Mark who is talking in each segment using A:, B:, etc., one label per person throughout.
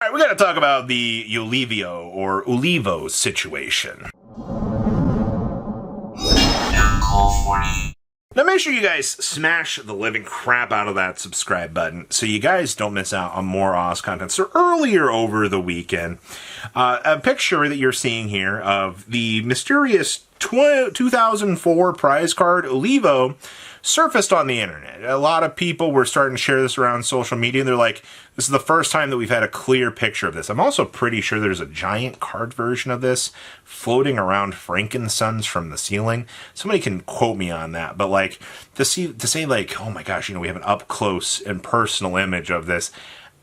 A: All right, we got to talk about the Ulevo situation. Now make sure you guys smash the living crap out of that subscribe button so you guys don't miss out on more Oz content. So earlier over the weekend, a picture that you're seeing here of the mysterious 2004 prize card Olivo surfaced on the internet. A lot of people were starting to share this around social media, and they're like, this is the first time that we've had a clear picture of this. I'm also pretty sure there's a giant card version of this floating around Frankenstein's from the ceiling. Somebody can quote me on that, but like to say like, oh my gosh, we have an up close and personal image of this.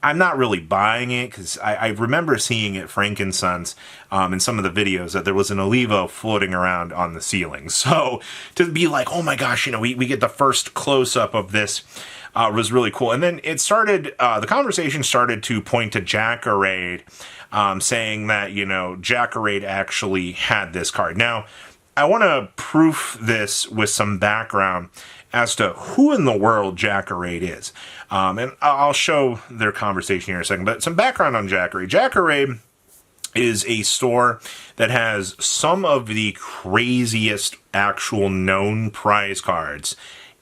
A: I'm not really buying it because I remember seeing at Frankenstein's in some of the videos that there was an Olivo floating around on the ceiling. So to be like, oh my gosh, we get the first close-up of this was really cool. And then it started, the conversation started to point to Jackarade, saying that, Jackarade actually had this card. Now, I want to proof this with some background as to who in the world Jackarade is. And I'll show their conversation here in a second, but some background on Jackarade. Jackarade is a store that has some of the craziest actual known prize cards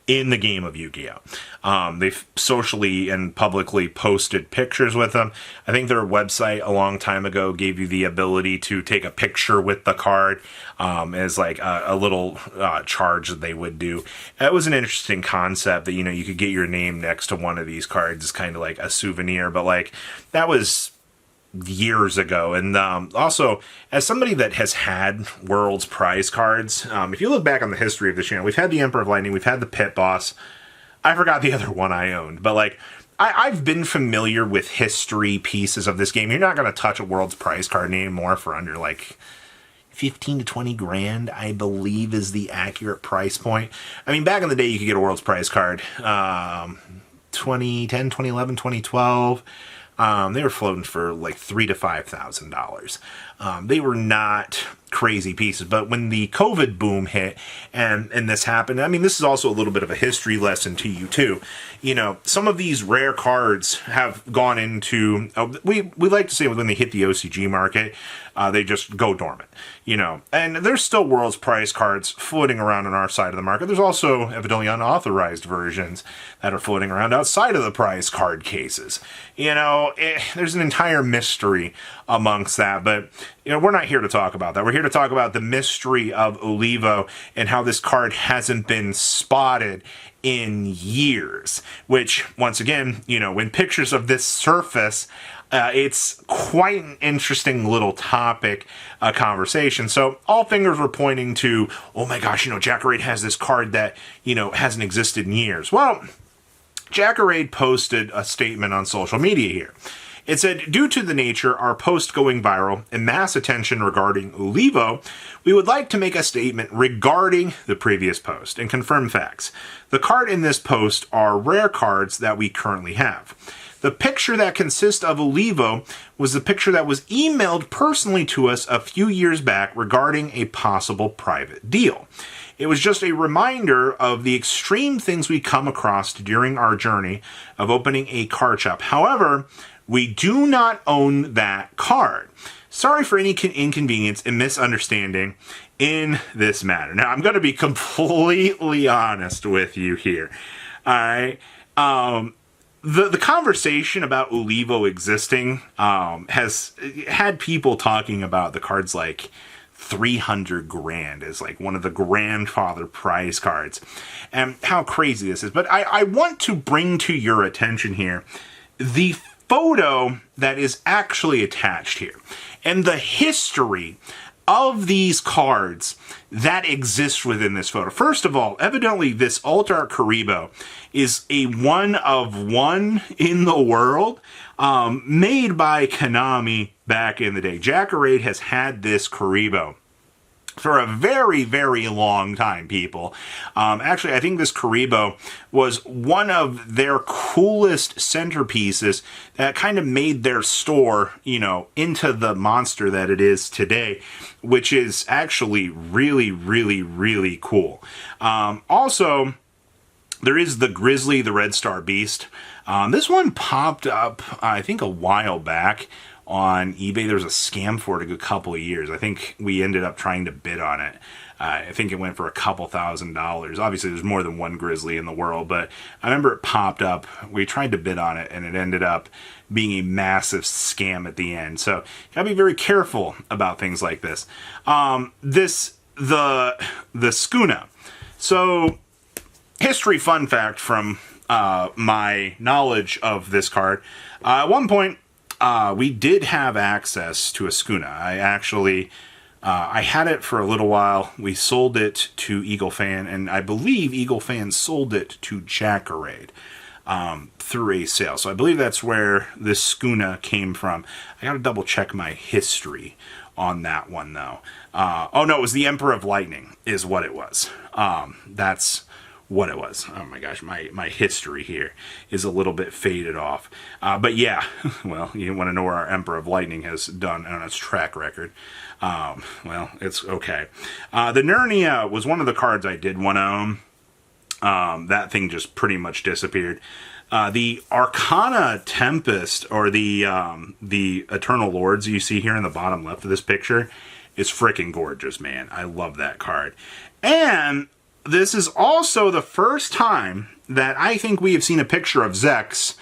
A: in the game of Yu-Gi-Oh! They've socially and publicly posted pictures with them. I think their website a long time ago gave you the ability to take a picture with the card as like a little charge that they would do. It was an interesting concept that, you could get your name next to one of these cards as kind of like a souvenir, but like that was years ago. And also, as somebody that has had World's Prize cards, if you look back on the history of the channel, we've had the Emperor of Lightning, we've had the Pit Boss. I forgot the other one I owned, but like I've been familiar with history pieces of this game. You're not going to touch a World's Prize card anymore for under like 15 to 20 grand, I believe is the accurate price point. I mean, back in the day, you could get a World's Prize card, 2010, 2011, 2012. They were floating for like $3,000 to $5,000. They were not crazy pieces, but when the COVID boom hit and this happened, I mean, this is also a little bit of a history lesson to you too. Some of these rare cards have gone into, we like to say when they hit the OCG market, they just go dormant, and there's still World's Prize cards floating around on our side of the market. There's also evidently unauthorized versions that are floating around outside of the prize card cases. There's an entire mystery amongst that, but we're not here to talk about that. We're here to talk about the mystery of Olivo and how this card hasn't been spotted in years, which once again, when pictures of this surface, it's quite an interesting little topic conversation. So all fingers were pointing to, oh my gosh, Jackarade has this card that, hasn't existed in years. Well, Jackarade posted a statement on social media here. It said, due to the nature our post going viral and mass attention regarding Olivo, we would like to make a statement regarding the previous post and confirm facts. The card in this post are rare cards that we currently have. The picture that consists of Olivo was the picture that was emailed personally to us a few years back regarding a possible private deal. It was just a reminder of the extreme things we come across during our journey of opening a card shop. However, we do not own that card. Sorry for any inconvenience and misunderstanding in this matter. Now, I'm going to be completely honest with you here. All right. The conversation about Olivo existing has had people talking about the cards like 300 grand as like one of the grandfather prize cards and how crazy this is. But I want to bring to your attention here the photo that is actually attached here and the history of these cards that exist within this photo. First of all, evidently this Alt Art Karibo is a one of one in the world, made by Konami back in the day. Jackarade has had this Karibo for a very, very long time, people. Actually, I think this Karibo was one of their coolest centerpieces that kind of made their store, into the monster that it is today, which is actually really, really, really cool. Also, there is the Grizzly, the Red Star Beast. This one popped up, I think, a while back on eBay. There was a scam for it a good couple of years. I think we ended up trying to bid on it. I think it went for a couple $1,000s. Obviously, there's more than one grizzly in the world, but I remember it popped up. We tried to bid on it, and it ended up being a massive scam at the end. So, you gotta be very careful about things like this. The Skuna. So, history fun fact from my knowledge of this card. At one point, we did have access to a Skuna. I had it for a little while. We sold it to Eagle Fan, and I believe Eagle Fan sold it to Jackarade through a sale. So I believe that's where this Skuna came from. I gotta double check my history on that one, though. Oh no, it was the Emperor of Lightning is what it was. That's what it was. Oh my gosh, my history here is a little bit faded off. But yeah, well, you want to know where our Emperor of Lightning has done on its track record. Well, it's okay. The Nernia was one of the cards I did want to own. That thing just pretty much disappeared. The Arcana Tempest, or the Eternal Lords you see here in the bottom left of this picture, is freaking gorgeous, man. I love that card. And this is also the first time that I think we have seen a picture of Zex.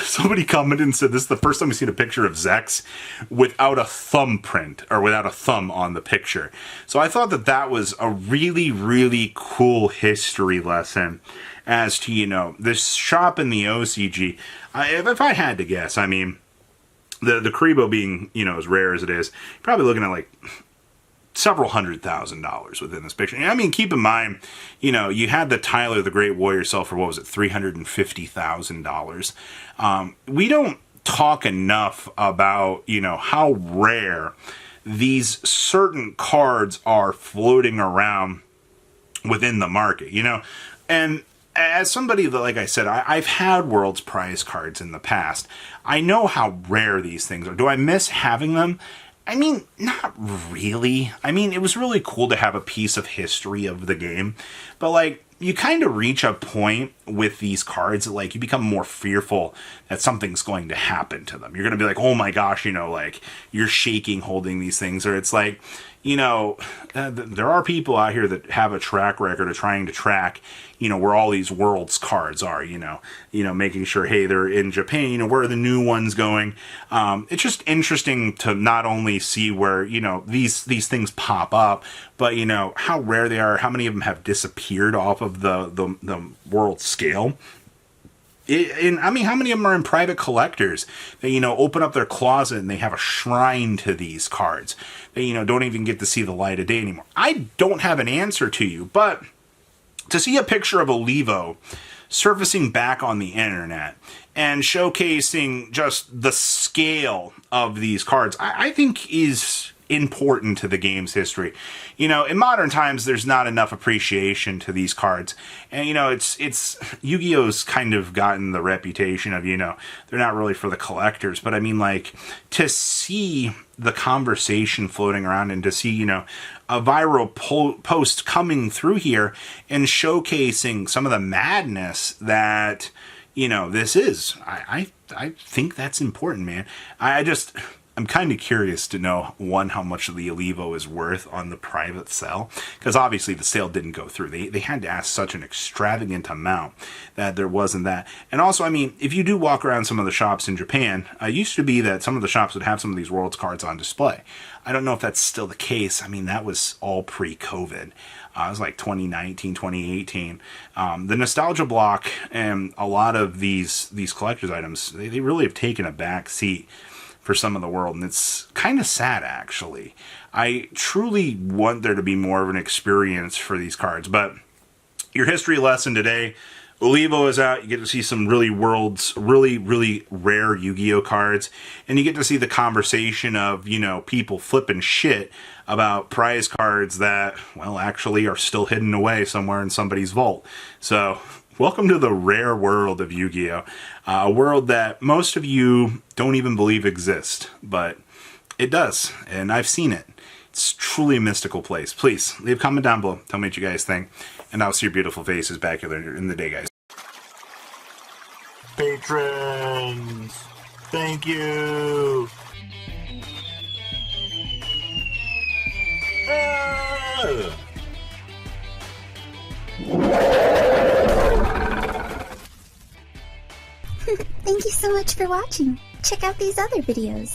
A: Somebody commented and said this is the first time we've seen a picture of Zex without a thumbprint, or without a thumb on the picture. So I thought that that was a really, really cool history lesson as to, you know, this shop in the OCG. If I had to guess, I mean, the Karibo being, you know, as rare as it is, you're probably looking at like several $100,000 within this picture. I mean, keep in mind, you know, you had the Tyler the Great Warrior sell for, what was it, $350,000. We don't talk enough about, you know, how rare these certain cards are floating around within the market, you know. And as somebody that, like I said, I've had World's Prize cards in the past. I know how rare these things are. Do I miss having them? I mean, not really. I mean, it was really cool to have a piece of history of the game. But, like, you kind of reach a point with these cards that, like, you become more fearful that something's going to happen to them. You're going to be like, oh my gosh, you know, like, you're shaking holding these things. Or it's like, you know, there are people out here that have a track record of trying to track, you know, where all these Worlds cards are, you know, making sure, hey, they're in Japan, you know, where are the new ones going? It's just interesting to not only see where, you know, these things pop up, but, you know, how rare they are, how many of them have disappeared off of the world scale. I mean, how many of them are in private collectors that, you know, open up their closet and they have a shrine to these cards? They, you know, don't even get to see the light of day anymore. I don't have an answer to you, but to see a picture of Olivo surfacing back on the internet and showcasing just the scale of these cards, I think is important to the game's history. You know, in modern times, there's not enough appreciation to these cards. And, you know, it's Yu-Gi-Oh's kind of gotten the reputation of, you know, they're not really for the collectors. But I mean, like, to see the conversation floating around and to see, you know, a viral post coming through here and showcasing some of the madness that, you know, this is. I think that's important, man. I'm kind of curious to know, one, how much the Olivo is worth on the private sale, because obviously the sale didn't go through. They had to ask such an extravagant amount that there wasn't that. And also, I mean, if you do walk around some of the shops in Japan, it used to be that some of the shops would have some of these Worlds cards on display. I don't know if that's still the case. I mean, that was all pre-COVID. It was like 2019, 2018. The nostalgia block and a lot of these collector's items, they really have taken a back seat for some of the world, and it's kind of sad, actually. I truly want there to be more of an experience for these cards, but your history lesson today, Olivo is out. You get to see some really rare Yu-Gi-Oh cards, and you get to see the conversation of, you know, people flipping shit about prize cards that, well, actually are still hidden away somewhere in somebody's vault. So welcome to the rare world of Yu-Gi-Oh! A world that most of you don't even believe exists, but it does, and I've seen it. It's truly a mystical place. Please, leave a comment down below. Tell me what you guys think, and I'll see your beautiful faces back here in the day, guys. patrons. Thank you.
B: Thank you so much for watching. Check out these other videos.